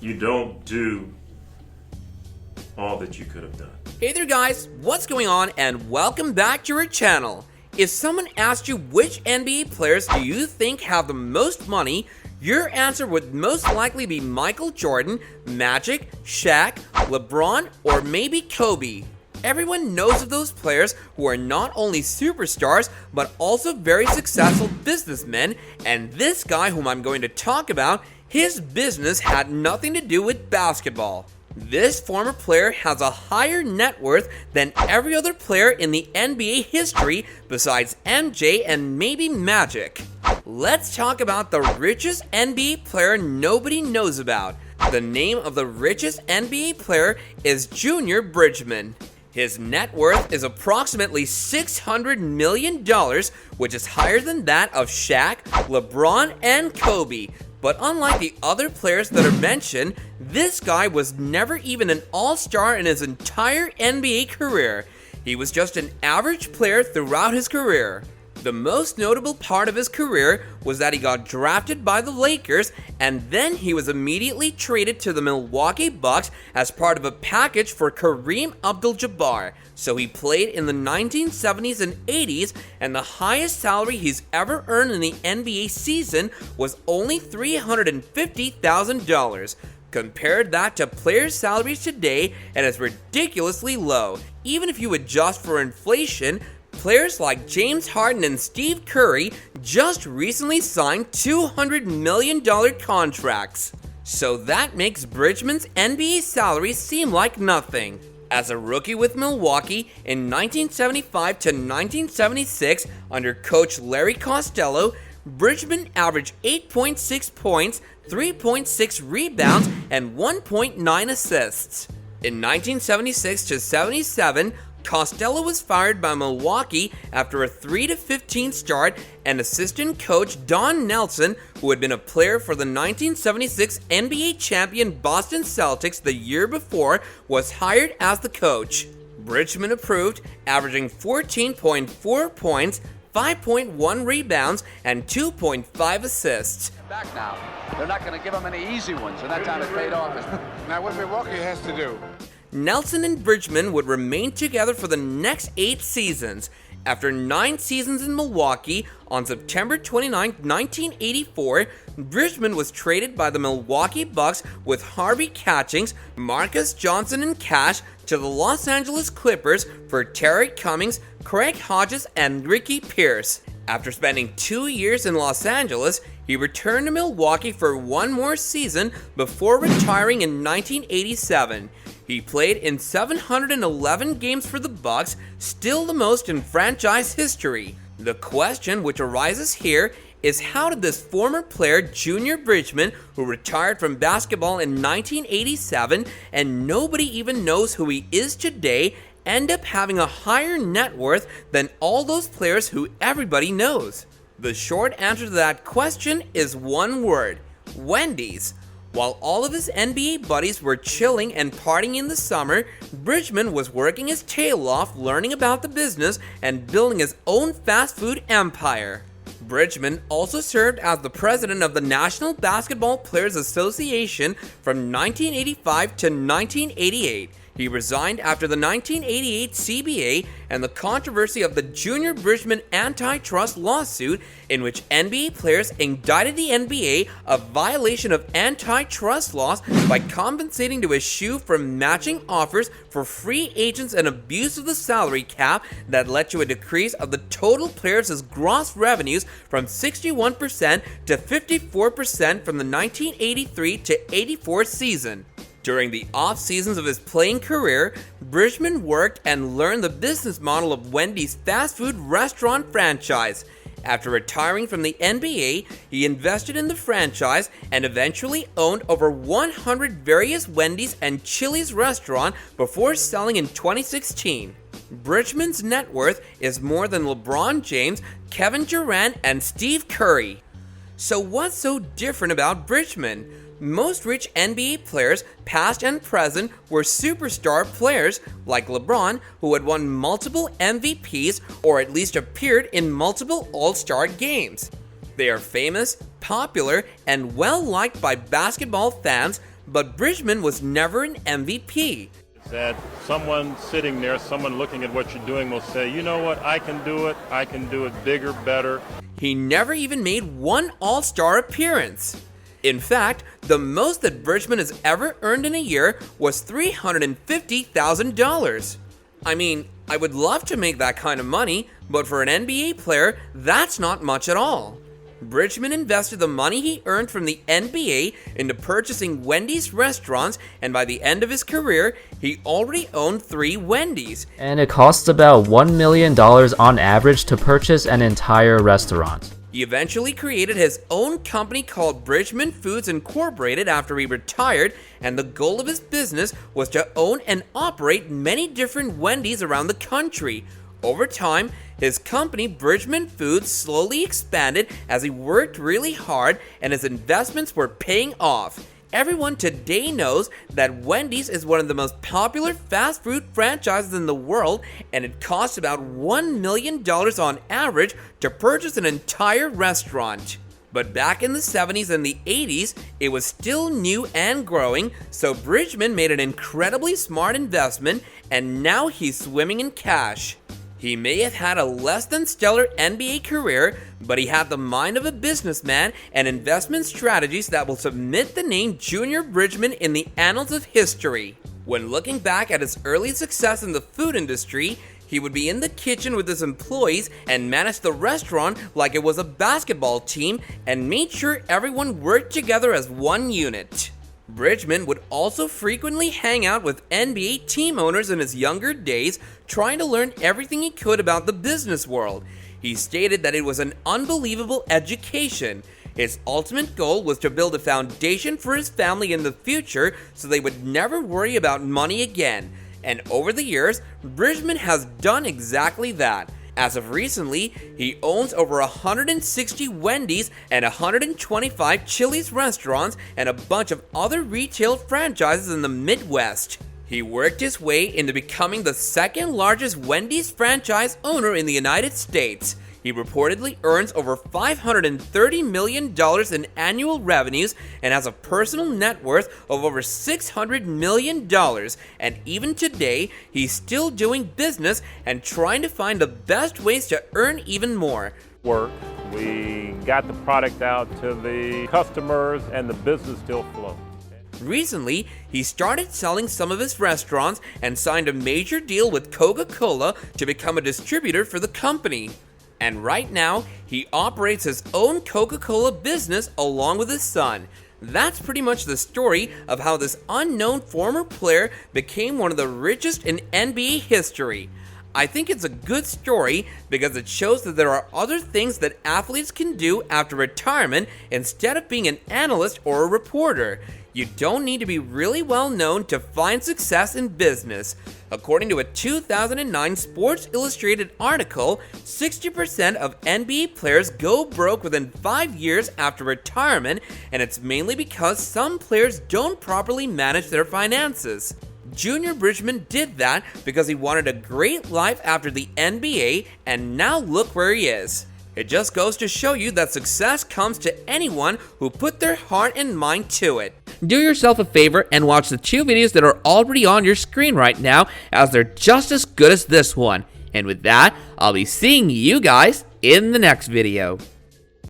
you don't do all that you could have done. Hey there guys, what's going on and welcome back to our channel. If someone asked you which NBA players do you think have the most money, your answer would most likely be Michael Jordan, Magic, Shaq, LeBron, or maybe Kobe. Everyone knows of those players who are not only superstars, but also very successful businessmen, and this guy whom I'm going to talk about, his business had nothing to do with basketball. This former player has a higher net worth than every other player in the NBA history besides MJ and maybe Magic. Let's talk about the richest NBA player nobody knows about. The name of the richest NBA player is Junior Bridgeman. His net worth is approximately $600 million, which is higher than that of Shaq, LeBron, and Kobe. But unlike the other players that are mentioned, this guy was never even an all-star in his entire NBA career. He was just an average player throughout his career. The most notable part of his career was that he got drafted by the Lakers, and then he was immediately traded to the Milwaukee Bucks as part of a package for Kareem Abdul-Jabbar. So he played in the 1970s and 80s, and the highest salary he's ever earned in the NBA season was only $350,000. Compare that to players' salaries today, and it's ridiculously low. Even if you adjust for inflation, players like James Harden and Steve Curry just recently signed $200 million contracts. So that makes Bridgeman's NBA salary seem like nothing. As a rookie with Milwaukee in 1975 to 1976 under coach Larry Costello, Bridgeman averaged 8.6 points, 3.6 rebounds, and 1.9 assists. In 1976 to 77, Costello was fired by Milwaukee after a 3-15 start, and assistant coach Don Nelson, who had been a player for the 1976 NBA champion Boston Celtics the year before, was hired as the coach. Bridgeman approved, averaging 14.4 points, 5.1 rebounds, and 2.5 assists. Back now. They're not going to give him any easy ones, and that time it paid off. Now what Milwaukee has to do. Nelson and Bridgeman would remain together for the next 8 seasons. After 9 seasons in Milwaukee, on September 29, 1984, Bridgeman was traded by the Milwaukee Bucks with Harvey Catchings, Marcus Johnson, and Cash to the Los Angeles Clippers for Terry Cummings, Craig Hodges, and Ricky Pierce. After spending 2 years in Los Angeles, he returned to Milwaukee for one more season before retiring in 1987. He played in 711 games for the Bucks, still the most in franchise history. The question which arises here is, how did this former player Junior Bridgeman, who retired from basketball in 1987 and nobody even knows who he is today, end up having a higher net worth than all those players who everybody knows? The short answer to that question is one word: Wendy's. While all of his NBA buddies were chilling and partying in the summer, Bridgeman was working his tail off learning about the business and building his own fast food empire. Bridgeman also served as the president of the National Basketball Players Association from 1985 to 1988. He resigned after the 1988 CBA and the controversy of the Junior Bridgeman antitrust lawsuit, in which NBA players indicted the NBA of violation of antitrust laws by compensating to eschew from matching offers for free agents and abuse of the salary cap that led to a decrease of the total players' gross revenues from 61% to 54% from the 1983 to 84 season. During the off seasons of his playing career, Bridgeman worked and learned the business model of Wendy's fast food restaurant franchise. After retiring from the NBA, he invested in the franchise and eventually owned over 100 various Wendy's and Chili's restaurants before selling in 2016. Bridgeman's net worth is more than LeBron James, Kevin Durant, and Steve Curry. So what's so different about Bridgeman? Most rich NBA players, past and present, were superstar players like LeBron, who had won multiple MVPs or at least appeared in multiple All-Star games. They are famous, popular, and well-liked by basketball fans, but Bridgeman was never an MVP. That someone sitting there, someone looking at what you're doing will say, you know what, I can do it bigger, better. He never even made one All-Star appearance. In fact, the most that Bridgeman has ever earned in a year was $350,000. I mean, I would love to make that kind of money, but for an NBA player, that's not much at all. Bridgeman invested the money he earned from the NBA into purchasing Wendy's restaurants, and by the end of his career, he already owned 3 Wendy's. And it costs about $1 million on average to purchase an entire restaurant. He eventually created his own company called Bridgeman Foods Incorporated after he retired, and the goal of his business was to own and operate many different Wendy's around the country. Over time, his company Bridgeman Foods slowly expanded as he worked really hard and his investments were paying off. Everyone today knows that Wendy's is one of the most popular fast food franchises in the world, and it costs about $1 million on average to purchase an entire restaurant. But back in the 70s and the 80s, it was still new and growing, so Bridgeman made an incredibly smart investment, and now he's swimming in cash. He may have had a less than stellar NBA career, but he had the mind of a businessman and investment strategies that will submit the name Junior Bridgeman in the annals of history. When looking back at his early success in the food industry, he would be in the kitchen with his employees and manage the restaurant like it was a basketball team and made sure everyone worked together as one unit. Bridgeman would also frequently hang out with NBA team owners in his younger days, trying to learn everything he could about the business world. He stated that it was an unbelievable education. His ultimate goal was to build a foundation for his family in the future so they would never worry about money again. And over the years, Bridgeman has done exactly that. As of recently, he owns over 160 Wendy's and 125 Chili's restaurants and a bunch of other retail franchises in the Midwest. He worked his way into becoming the second largest Wendy's franchise owner in the United States. He reportedly earns over $530 million in annual revenues and has a personal net worth of over $600 million. And even today, he's still doing business and trying to find the best ways to earn even more. We got the product out to the customers and the business still flows. Recently, he started selling some of his restaurants and signed a major deal with Coca-Cola to become a distributor for the company. And right now, he operates his own Coca-Cola business along with his son. That's pretty much the story of how this unknown former player became one of the richest in NBA history. I think it's a good story because it shows that there are other things that athletes can do after retirement instead of being an analyst or a reporter. You don't need to be really well known to find success in business. According to a 2009 Sports Illustrated article, 60% of NBA players go broke within 5 years after retirement, and it's mainly because some players don't properly manage their finances. Junior Bridgeman did that because he wanted a great life after the NBA, and now look where he is. It just goes to show you that success comes to anyone who put their heart and mind to it. Do yourself a favor and watch the 2 videos that are already on your screen right now, as they're just as good as this one. And with that, I'll be seeing you guys in the next video.